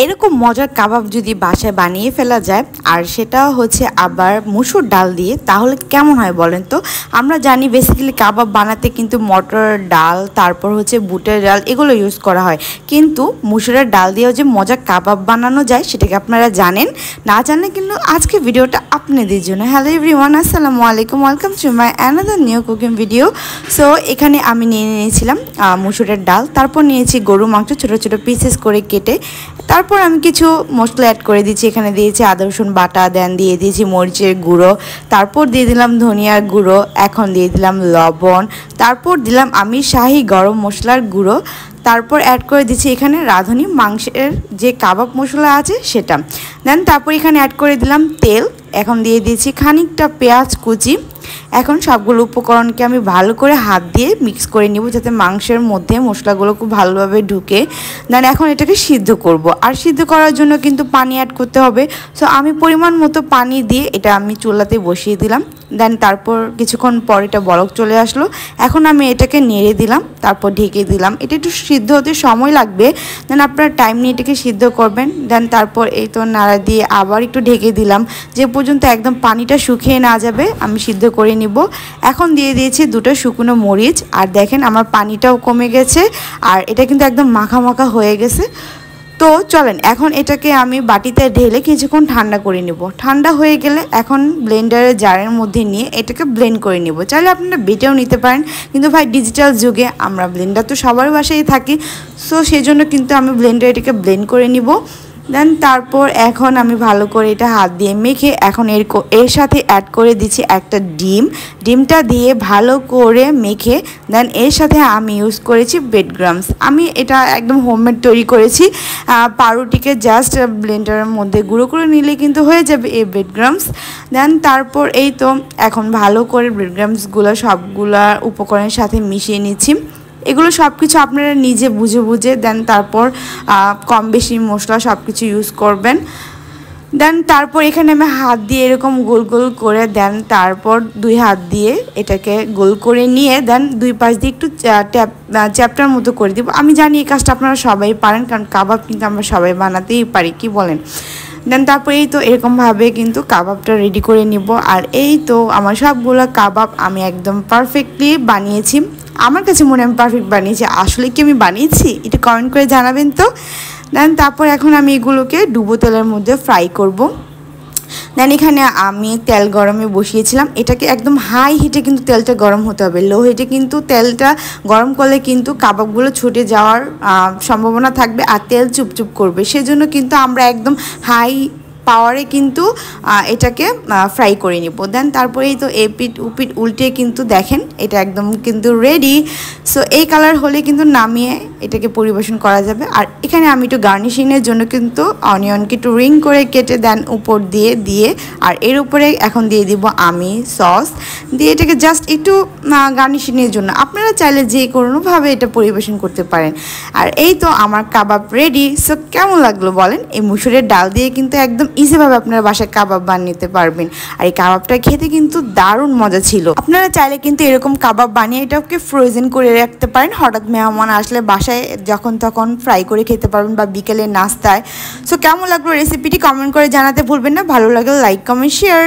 এরকম মজার কাবাব যদি বাসায় বানিয়ে ফেলা যায় আর সেটা হচ্ছে আবার মসুর ডাল দিয়ে, তাহলে কেমন হয় বলেন তো। আমরা জানি বেসিক্যালি কাবাব বানাতে কিন্তু মটর ডাল, তারপর হচ্ছে বুটের ডাল, এগুলো ইউজ করা হয়, কিন্তু মসুরের ডাল দিয়েও যে মজার কাবাব বানানো যায় সেটাকে আপনারা জানেন? না জানলে কিন্তু আজকে ভিডিওটা আপনাদের জন্য। হ্যালো এভরিওয়ান, আসসালামু আলাইকুম, welcome to my another new cooking video. So এখানে আমি নিয়ে নিয়েছিলাম মসুরের ডাল, তারপর নিয়েছি গরু মাংস ছোটো ছোটো পিসেস করে কেটে, তারপর আমি কিছু মশলা অ্যাড করে দিচ্ছি। এখানে দিয়েছি আদা রসুন বাটা, দেন দিয়ে দিয়েছি মরিচের গুঁড়ো, তারপর দিয়ে দিলাম ধনিয়ার গুঁড়ো, এখন দিয়ে দিলাম লবণ, তারপর দিলাম আমি শাহি গরম মশলার গুঁড়ো, তারপর অ্যাড করে দিচ্ছি এখানে রাঁধুনি মাংসের যে কাবাব মশলা আছে সেটা। দেন তারপর এখানে অ্যাড করে দিলাম তেল, এখন দিয়ে দিয়েছি খানিকটা পেঁয়াজ কুচি। এখন সবগুলো উপকরণকে আমি ভালো করে হাত দিয়ে মিক্স করে নিব যাতে মাংসের মধ্যে মশলাগুলো খুব ভালোভাবে ঢুকে। দেন এখন এটাকে সিদ্ধ করব, আর সিদ্ধ করার জন্য কিন্তু পানি অ্যাড করতে হবে। সো আমি পরিমাণ মতো পানি দিয়ে এটা আমি চুলাতে বসিয়ে দিলাম। দেন তারপর কিছুক্ষণ পর এটা বলক চলে আসলো, এখন আমি এটাকে নেড়ে দিলাম, তারপর ঢেকে দিলাম। এটা একটু সিদ্ধ হতে সময় লাগবে, দেন আপনারা টাইম নিয়ে এটাকে সিদ্ধ করবেন। দেন তারপর এই তো নাড়া দিয়ে আবার একটু ঢেকে দিলাম, যে পর্যন্ত একদম পানিটা শুকিয়ে না যাবে আমি সিদ্ধ করে নিব। এখন দিয়ে দিয়েছি দুটো শুকনো মরিচ, আর দেখেন আমার পানিটাও কমে গেছে, আর এটা কিন্তু একদম মাখা মাখা হয়ে গেছে। তো চলেন এখন এটাকে আমি বাটিতে ঢেলে কিছুক্ষণ ঠান্ডা করে নিব। ঠান্ডা হয়ে গেলে এখন ব্লেন্ডারের জারের মধ্যে নিয়ে এটাকে ব্লেন্ড করে নিব। চাইলে আপনারা বেটেও নিতে পারেন, কিন্তু ভাই ডিজিটাল যুগে আমরা ব্লেন্ডার তো সবার বাসায় থাকি, সো সেই জন্য কিন্তু আমি ব্লেন্ডারে এটাকে ব্লেন্ড করে নিব। দেন তারপর এখন আমি ভালো করে এটা হাত দিয়ে মেখে এখন এর সাথে অ্যাড করে দিচ্ছি একটা ডিমটা দিয়ে ভালো করে মেখে, দেন এর সাথে আমি ইউজ করেছি ব্রেডক্রাম্বস। আমি এটা একদম হোমমেড তৈরি করেছি। পাউরুটিকে জাস্ট ব্লেন্ডারের মধ্যে গুঁড়ো করে নিলে কিন্তু হয়ে যাবে এই ব্রেডক্রাম্বস। দেন তারপর এই তো এখন ভালো করে ব্রেডক্রাম্বসগুলো সবগুলা উপকরণের সাথে মিশিয়ে নিচ্ছি। এগুলো সব কিছু আপনারা নিজে বুঝে বুঝে দেন তারপর কম বেশি মশলা সব কিছু ইউজ করবেন। দেন তারপর এখানে আমি হাত দিয়ে এরকম গোল গোল করে, দেন তারপর দুই হাত দিয়ে এটাকে গোল করে নিয়ে দেন দুই পাশ দিয়ে একটু চ্যাপ্টার মতো করে দিব। আমি জানি এই কাজটা আপনারা সবাই পারেন, কারণ কাবাব কিন্তু আমরা সবাই বানাতেই পারি, কি বলেন? দেন তারপর এই তো এরকমভাবে কিন্তু কাবাবটা রেডি করে নিব। আর এই তো আমার সবগুলো কাবাব আমি একদম পারফেক্টলি বানিয়েছি। আমার কাছে মনে হয় আমি পারফেক্ট বানিয়েছি, আসলে কি আমি বানিয়েছি এটা কমেন্ট করে জানাবেন তো। দেন তারপর এখন আমি এগুলোকে ডুবো তেলের মধ্যে ফ্রাই করব। দেন এখানে আমি তেল গরমে বসিয়েছিলাম, এটাকে একদম হাই হিটে কিন্তু তেলটা গরম হতে হবে, লো হিটে কিন্তু তেলটা গরম করলে কিন্তু কাবাবগুলো ছুটে যাওয়ার সম্ভাবনা থাকবে আর তেল চুপচুপ করবে। সেজন্য কিন্তু আমরা একদম হাই পাওয়ারে কিন্তু এটাকে ফ্রাই করে নিব। দেন তারপরেই তো এপিট উপিট উল্টে কিন্তু দেখেন এটা একদম কিন্তু রেডি। সো এই কালার হলে কিন্তু নামিয়ে এটাকে পরিবেশন করা যাবে। আর এখানে আমি একটু গার্নিশিংয়ের জন্য কিন্তু অনিয়নকে একটু রিং করে কেটে দেন উপর দিয়ে আর এর উপরে এখন দিয়ে দিব আমি সস দিয়ে এটাকে জাস্ট একটু গার্নিশিংয়ের জন্য। আপনারা চাইলে যে কোনোভাবে এটা পরিবেশন করতে পারেন। আর এই তো আমার কাবাব রেডি। সো কেমন লাগলো বলেন? এই মসুরের ডাল দিয়ে কিন্তু একদম ইজিভাবে আপনারা বাসায় কাবাব বানিয়ে নিতে পারবেন। আর এই কাবাবটা খেতে কিন্তু দারুণ মজা ছিল। আপনারা চাইলে কিন্তু এরকম কাবাব বানিয়ে এটাকে ফ্রোজেন করে রাখতে পারেন, হঠাৎ মেহমান আসলে বাসায় যখন তখন ফ্রাই করে খেতে পারবেন বা বিকেলের নাস্তায়। সো কেমন লাগলো রেসিপিটি কমেন্ট করে জানাতে ভুলবেন না। ভালো লাগলে লাইক কমেন্ট শেয়ার।